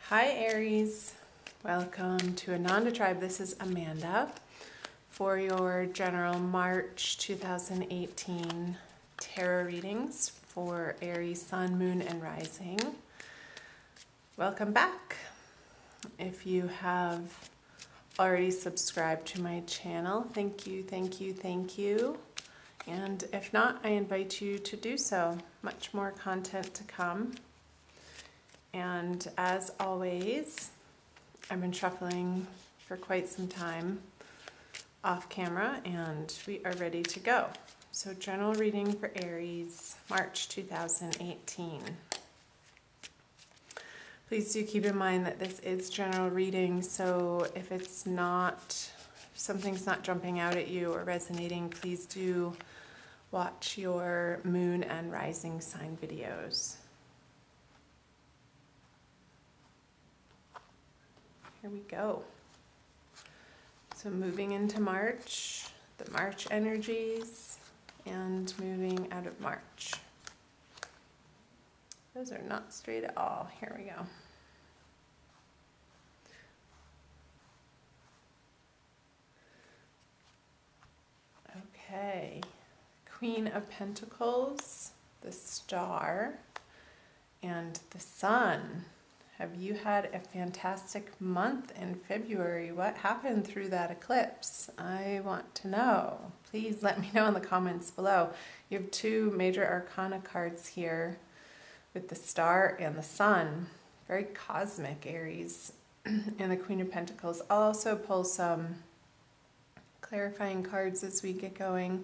Hi Aries, welcome to Ananda Tribe. This is Amanda for your general March 2018 tarot readings for Aries Sun, Moon, and Rising. Welcome back. If you have already subscribed to my channel, thank you, thank you, thank you. And if not, I invite you to do so. Much more content to come. And as always, I've been shuffling for quite some time off camera and we are ready to go. So general reading for Aries, March 2018. Please do keep in mind that this is general reading, so if it's not, if something's not jumping out at you or resonating, please do watch your moon and rising sign videos. Here we go. So moving into March, the March energies, and moving out of March. Those are not straight at all. Here we go. Okay. Queen of Pentacles, the Star, and the Sun. Have you had a fantastic month in February? What happened through that eclipse? I want to know. Please let me know in the comments below. You have two major arcana cards here with the Star and the Sun. Very cosmic, Aries. And the Queen of Pentacles. I'll also pull some clarifying cards as we get going.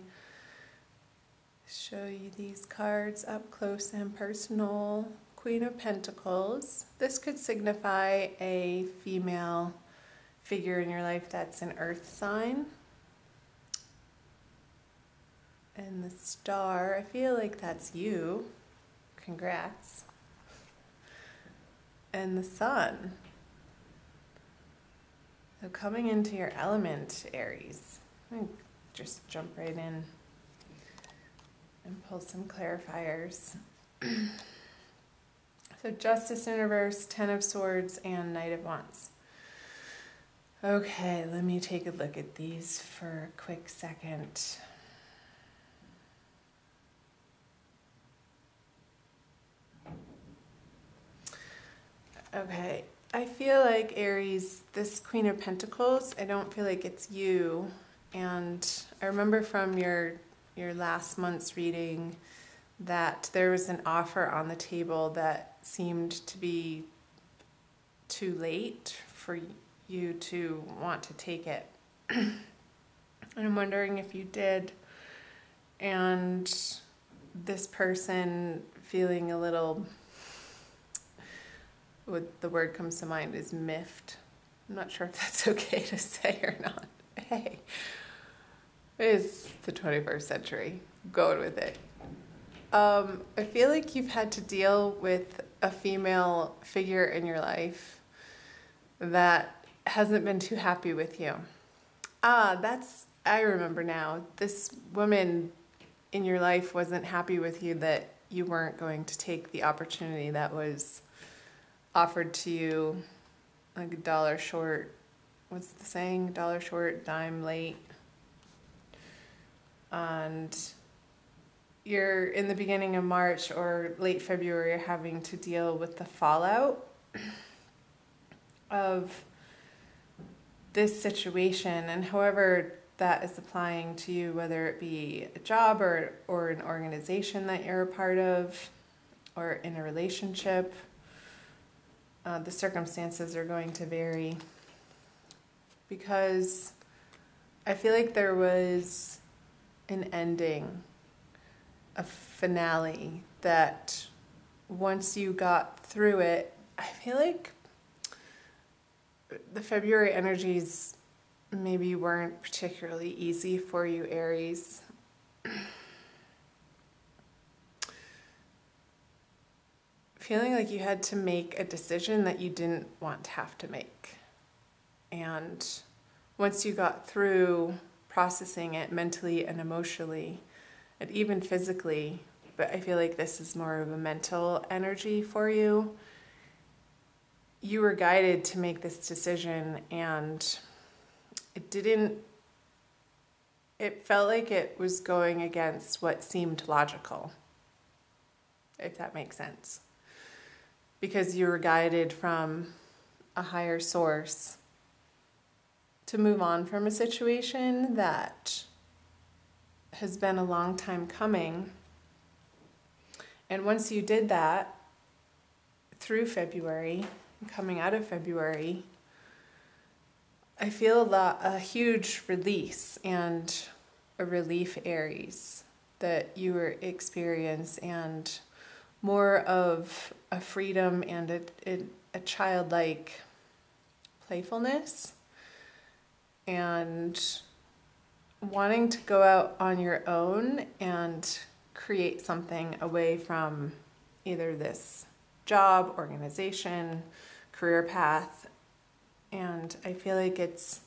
Show you these cards up close and personal. Queen of Pentacles. This could signify a female figure in your life that's an earth sign. And the Star, I feel like that's you. Congrats. And the Sun. So coming into your element, Aries. I'm going to just jump right in and pull some clarifiers. So Justice in reverse, Ten of Swords, and Knight of Wands. Okay, let me take a look at these for a quick second. Okay, I feel like Aries, this Queen of Pentacles, I don't feel like it's you. And I remember from your last month's reading that there was an offer on the table that seemed to be too late for you to want to take it. And I'm wondering if you did, and this person feeling a little, what the word comes to mind is miffed. I'm not sure if that's okay to say or not. Hey, it's the 21st century. Go with it. I feel like you've had to deal with a female figure in your life that hasn't been too happy with you. I remember now. This woman in your life wasn't happy with you that you weren't going to take the opportunity that was offered to you, like a dollar short. What's the saying? Dollar short, dime late. And you're in the beginning of March or late February having to deal with the fallout of this situation, and however that is applying to you, whether it be a job or an organization that you're a part of or in a relationship, the circumstances are going to vary, because I feel like there was an ending, a finale, that once you got through it, I feel like the February energies maybe weren't particularly easy for you, Aries. Feeling like you had to make a decision that you didn't want to have to make. And once you got through processing it mentally and emotionally, and even physically, but I feel like this is more of a mental energy for you, you were guided to make this decision, and it felt like it was going against what seemed logical, if that makes sense. Because you were guided from a higher source to move on from a situation that has been a long time coming. And once you did that, through February, coming out of February, I feel a huge release and a relief, Aries, that you will experience, and more of a freedom and a childlike playfulness, and wanting to go out on your own and create something away from either this job, organization, career path. And I feel like it's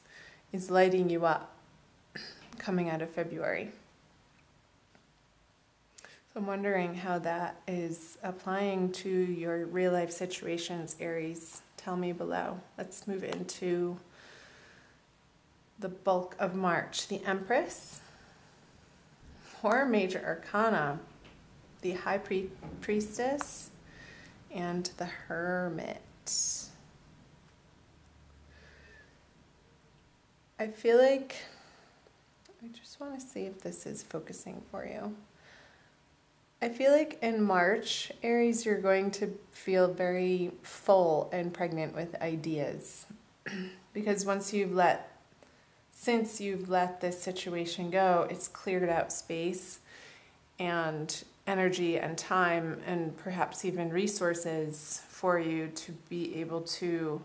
lighting you up coming out of February. So I'm wondering how that is applying to your real life situations, Aries. Tell me below. Let's move into the bulk of March. The Empress, 4 major arcana, the High Priestess, and the Hermit. I feel like, I just want to see if this is focusing for you. I feel like in March, Aries, you're going to feel very full and pregnant with ideas. Because since you've let this situation go, it's cleared out space and energy and time and perhaps even resources for you to be able to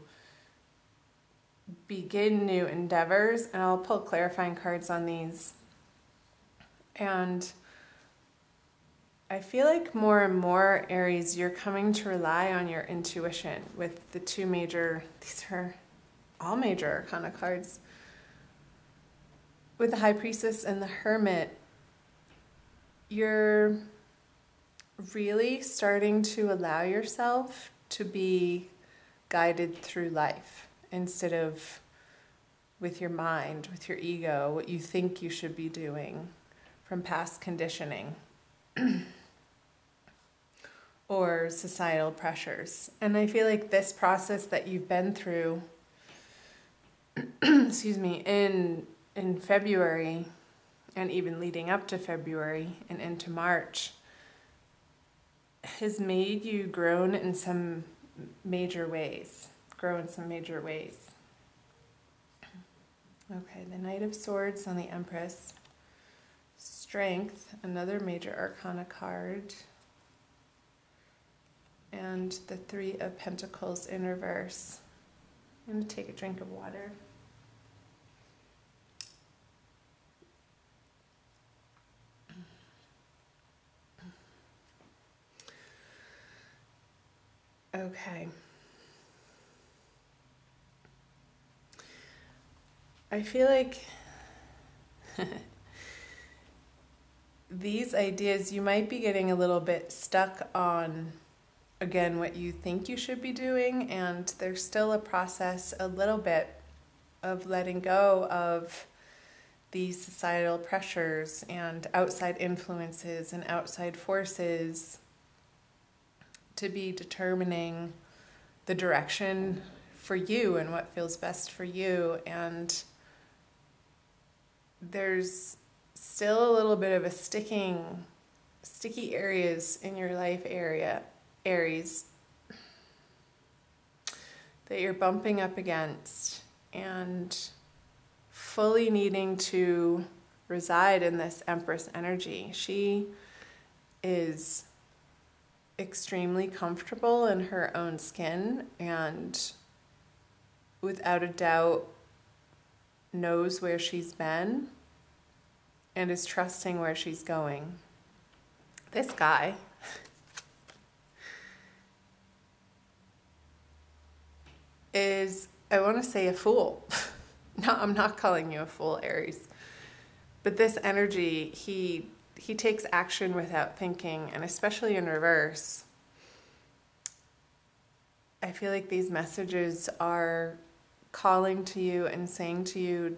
begin new endeavors. And I'll pull clarifying cards on these. And I feel like more and more, Aries, you're coming to rely on your intuition with the 2 major, these are all major arcana cards. With the High Priestess and the Hermit, you're really starting to allow yourself to be guided through life instead of with your mind, with your ego, what you think you should be doing from past conditioning or societal pressures. And I feel like this process that you've been through, excuse me, in February and even leading up to February and into March has made you grow in some major ways. Okay, the Knight of Swords on the Empress. Strength, another major arcana card. And the 3 of Pentacles in reverse. I'm going to take a drink of water. Okay. I feel like these ideas, you might be getting a little bit stuck on, again, what you think you should be doing, and there's still a process, a little bit, of letting go of these societal pressures and outside influences and outside forces to be determining the direction for you and what feels best for you. And there's still a little bit of a sticky areas in your life area, Aries, that you're bumping up against and fully needing to reside in this Empress energy. She is extremely comfortable in her own skin and without a doubt knows where she's been and is trusting where she's going. This guy is, I want to say, a fool. No, I'm not calling you a fool, Aries. But this energy, he takes action without thinking, and especially in reverse, I feel like these messages are calling to you and saying to you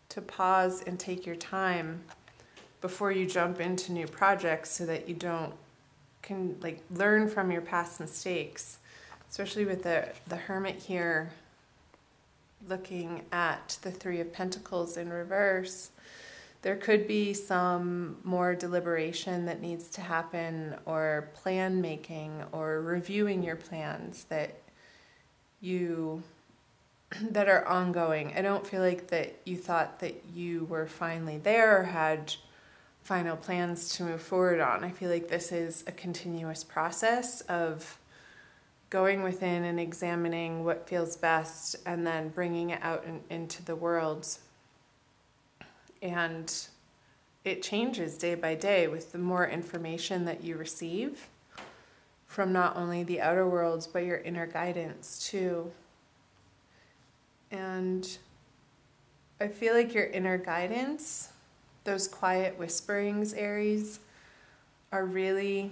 to pause and take your time before you jump into new projects so that you can learn from your past mistakes, especially with the Hermit here looking at the Three of Pentacles in reverse. There could be some more deliberation that needs to happen, or plan making, or reviewing your plans that are ongoing. I don't feel like that you thought that you were finally there or had final plans to move forward on. I feel like this is a continuous process of going within and examining what feels best and then bringing it out into the world. And it changes day by day with the more information that you receive from not only the outer world, but your inner guidance too. And I feel like your inner guidance, those quiet whisperings, Aries, are really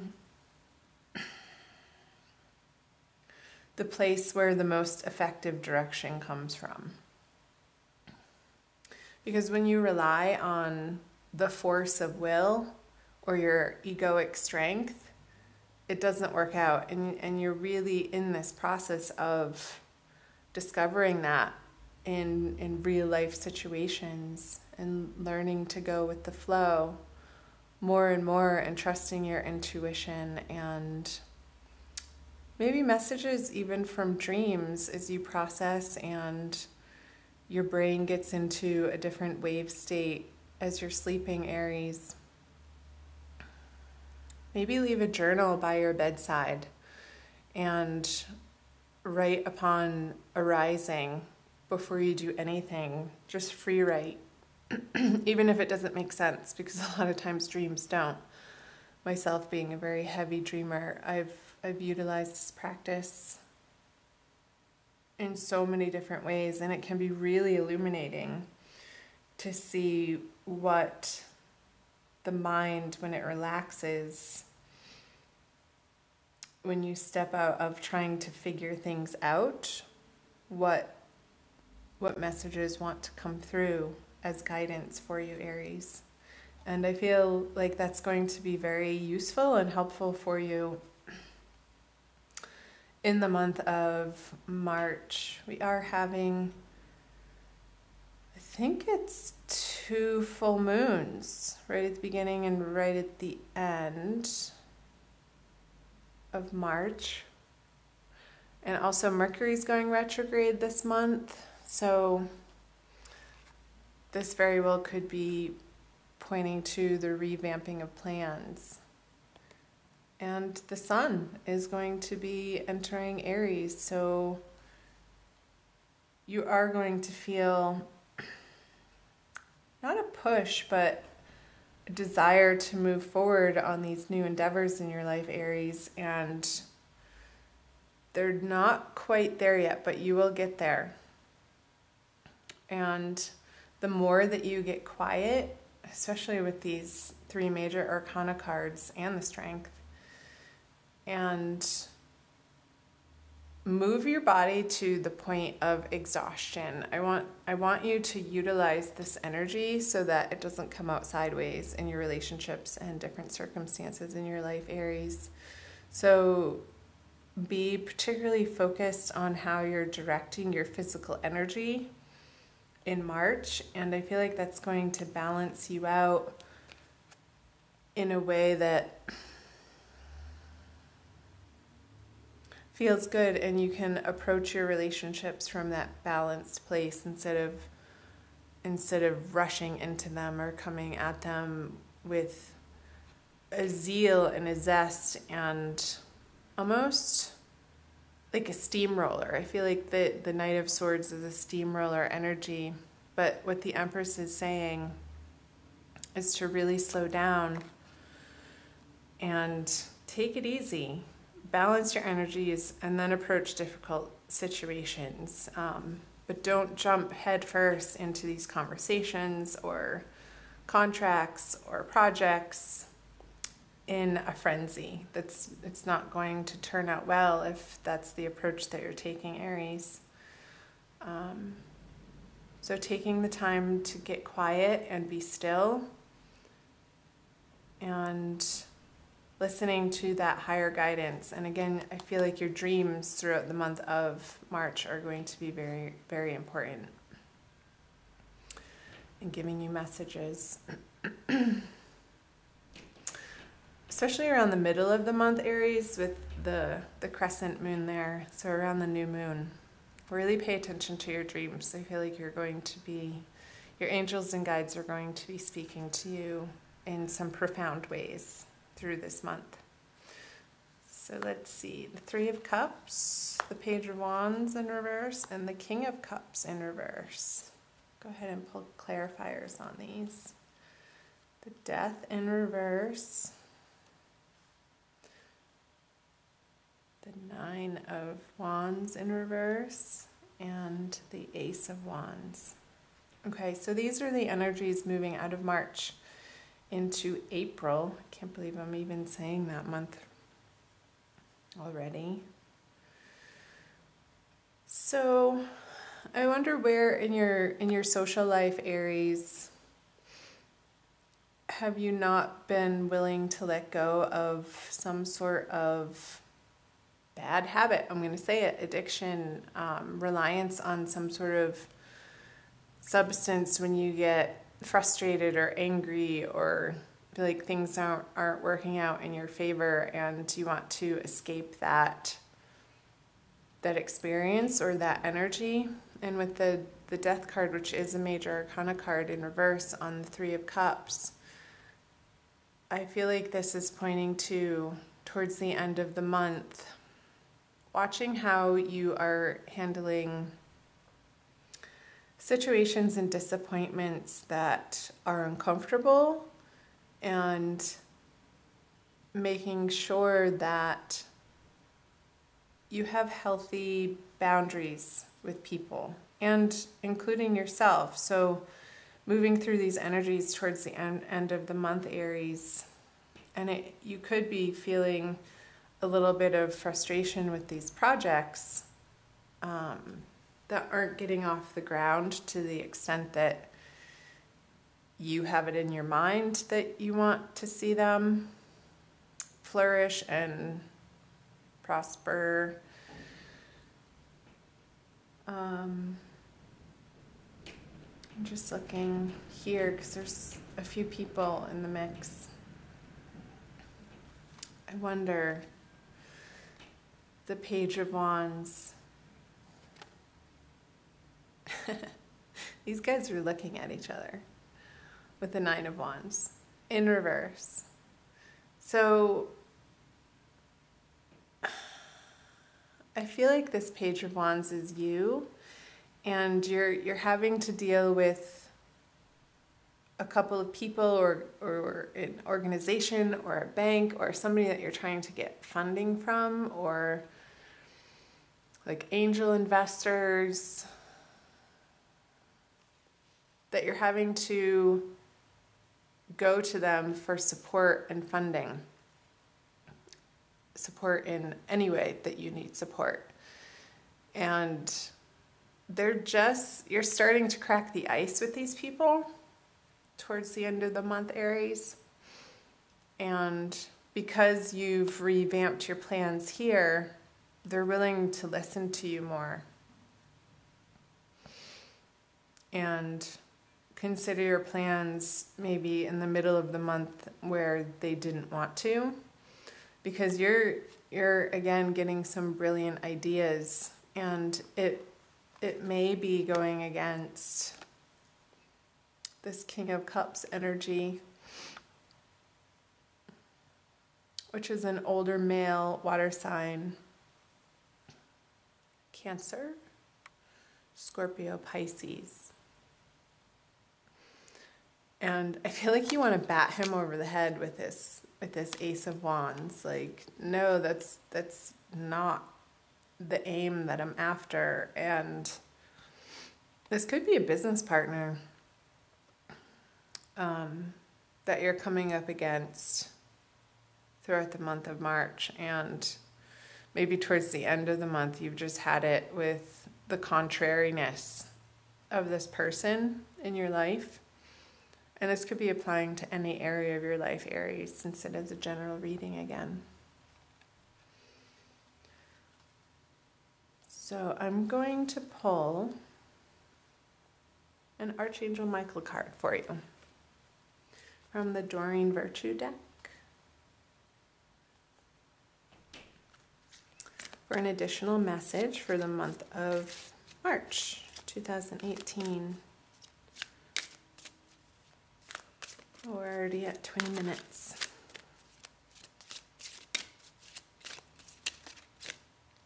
the place where the most effective direction comes from. Because when you rely on the force of will or your egoic strength, it doesn't work out. And you're really in this process of discovering that in real life situations and learning to go with the flow more and more and trusting your intuition and maybe messages even from dreams as you process and your brain gets into a different wave state as you're sleeping, Aries. Maybe leave a journal by your bedside and write upon arising before you do anything. Just free write, even if it doesn't make sense, because a lot of times dreams don't. Myself being a very heavy dreamer, I've utilized this practice in so many different ways, and it can be really illuminating to see what the mind, when it relaxes, when you step out of trying to figure things out, what messages want to come through as guidance for you, Aries. And I feel like that's going to be very useful and helpful for you in the month of March. We are having, I think it's 2 full moons, right at the beginning and right at the end of March. And also Mercury's going retrograde this month. So this very well could be pointing to the revamping of plans. And the sun is going to be entering Aries, so you are going to feel not a push, but a desire to move forward on these new endeavors in your life, Aries. And they're not quite there yet, but you will get there. And the more that you get quiet, especially with these 3 major arcana cards and the strength, and move your body to the point of exhaustion. I want you to utilize this energy so that it doesn't come out sideways in your relationships and different circumstances in your life, Aries. So be particularly focused on how you're directing your physical energy in March, and I feel like that's going to balance you out in a way that feels good, and you can approach your relationships from that balanced place instead of rushing into them or coming at them with a zeal and a zest and almost like a steamroller. I feel like the Knight of Swords is a steamroller energy, but what the Empress is saying is to really slow down and take it easy. Balance your energies and then approach difficult situations. But don't jump headfirst into these conversations or contracts or projects in a frenzy. It's not going to turn out well if that's the approach that you're taking, Aries. So taking the time to get quiet and be still and listening to that higher guidance. And again, I feel like your dreams throughout the month of March are going to be very, very important in giving you messages. Especially around the middle of the month, Aries, with the crescent moon there, so around the new moon. Really pay attention to your dreams. I feel like your angels and guides are going to be speaking to you in some profound ways through this month. So let's see, the Three of Cups, the Page of Wands in reverse, and the King of Cups in reverse. Go ahead and pull clarifiers on these. The Death in reverse. The Nine of Wands in reverse, and the Ace of Wands. Okay, so these are the energies moving out of March into April. I can't believe I'm even saying that month already. So I wonder where in your social life, Aries, have you not been willing to let go of some sort of bad habit? I'm going to say it, addiction, reliance on some sort of substance when you get frustrated or angry or feel like things aren't working out in your favor and you want to escape that experience or that energy. And with the Death card, which is a major arcana card in reverse on the Three of Cups, I feel like this is pointing to, towards the end of the month, watching how you are handling situations and disappointments that are uncomfortable and making sure that you have healthy boundaries with people and including yourself. So moving through these energies towards the end of the month, Aries, and you could be feeling a little bit of frustration with these projects that aren't getting off the ground to the extent that you have it in your mind that you want to see them flourish and prosper. I'm just looking here because there's a few people in the mix. I wonder, the Page of Wands. These guys are looking at each other with the Nine of Wands in reverse. So I feel like this Page of Wands is you, and you're having to deal with a couple of people or an organization or a bank or somebody that you're trying to get funding from, or like angel investors that you're having to go to them for support and funding. Support in any way that you need support. And you're starting to crack the ice with these people towards the end of the month, Aries. And because you've revamped your plans here, they're willing to listen to you more and consider your plans maybe in the middle of the month where they didn't want to, because you're again getting some brilliant ideas, and it may be going against this King of Cups energy, which is an older male water sign. Cancer, Scorpio, Pisces. And I feel like you want to bat him over the head with this Ace of Wands. Like, no, that's not the aim that I'm after. And this could be a business partner that you're coming up against throughout the month of March, and maybe towards the end of the month you've just had it with the contrariness of this person in your life. And this could be applying to any area of your life, Aries, since it is a general reading again. So I'm going to pull an Archangel Michael card for you from the Doreen Virtue deck for an additional message for the month of March 2018. We're already at 20 minutes.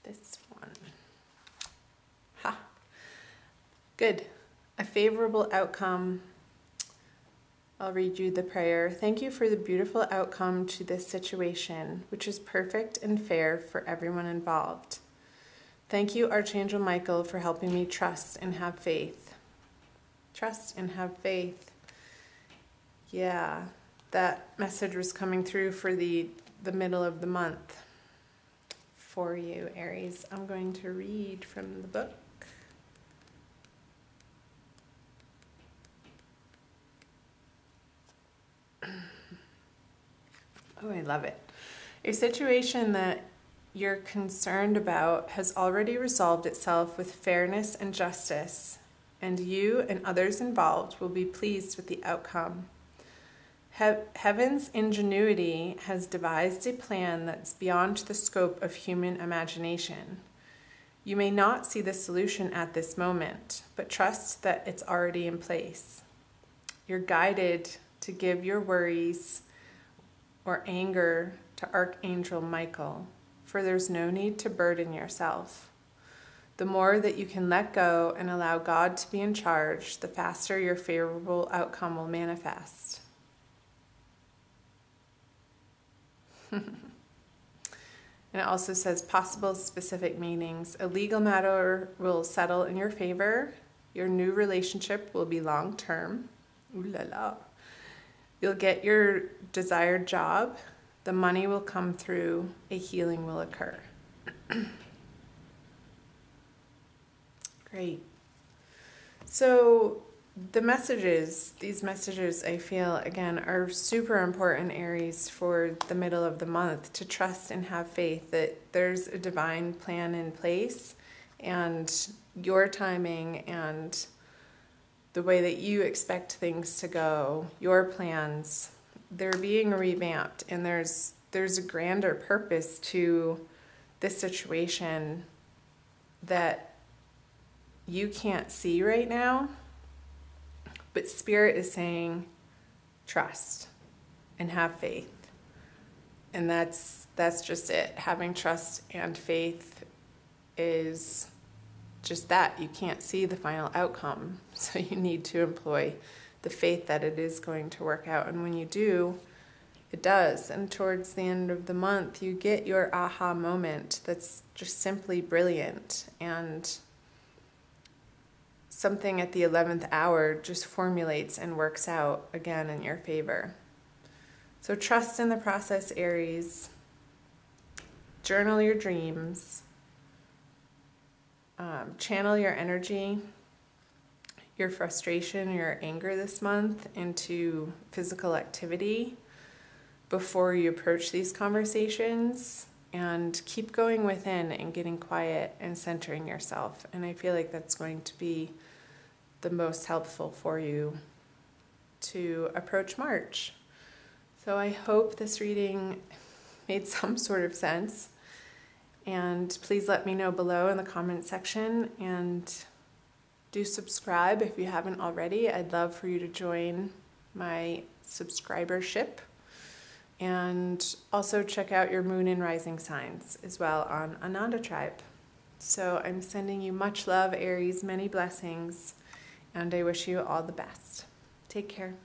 This one. Ha! Good. A favorable outcome. I'll read you the prayer. Thank you for the beautiful outcome to this situation, which is perfect and fair for everyone involved. Thank you, Archangel Michael, for helping me trust and have faith. Trust and have faith. Yeah, that message was coming through for the middle of the month for you, Aries. I'm going to read from the book. Oh, I love it. A situation that you're concerned about has already resolved itself with fairness and justice, and you and others involved will be pleased with the outcome. Heaven's ingenuity has devised a plan that's beyond the scope of human imagination. You may not see the solution at this moment, but trust that it's already in place. You're guided to give your worries or anger to Archangel Michael, for there's no need to burden yourself. The more that you can let go and allow God to be in charge, the faster your favorable outcome will manifest. And it also says possible specific meanings. A legal matter will settle in your favor. Your new relationship will be long-term. Ooh la la. You'll get your desired job. The money will come through. A healing will occur. Great. So these messages I feel, again, are super important, Aries, for the middle of the month, to trust and have faith that there's a divine plan in place, and your timing and the way that you expect things to go, your plans, they're being revamped, and there's a grander purpose to this situation that you can't see right now. But Spirit is saying, trust and have faith. And that's just it. Having trust and faith is just that. You can't see the final outcome. So you need to employ the faith that it is going to work out. And when you do, it does. And towards the end of the month, you get your aha moment that's just simply brilliant. And something at the 11th hour just formulates and works out again in your favor. So trust in the process, Aries. Journal your dreams. Channel your energy, your frustration, your anger this month into physical activity before you approach these conversations, and keep going within and getting quiet and centering yourself. And I feel like that's going to be the most helpful for you to approach March. So I hope this reading made some sort of sense. And please let me know below in the comment section, and do subscribe if you haven't already. I'd love for you to join my subscribership. And also check out your moon and rising signs as well on Ananda Tribe. So I'm sending you much love, Aries, many blessings, and I wish you all the best. Take care.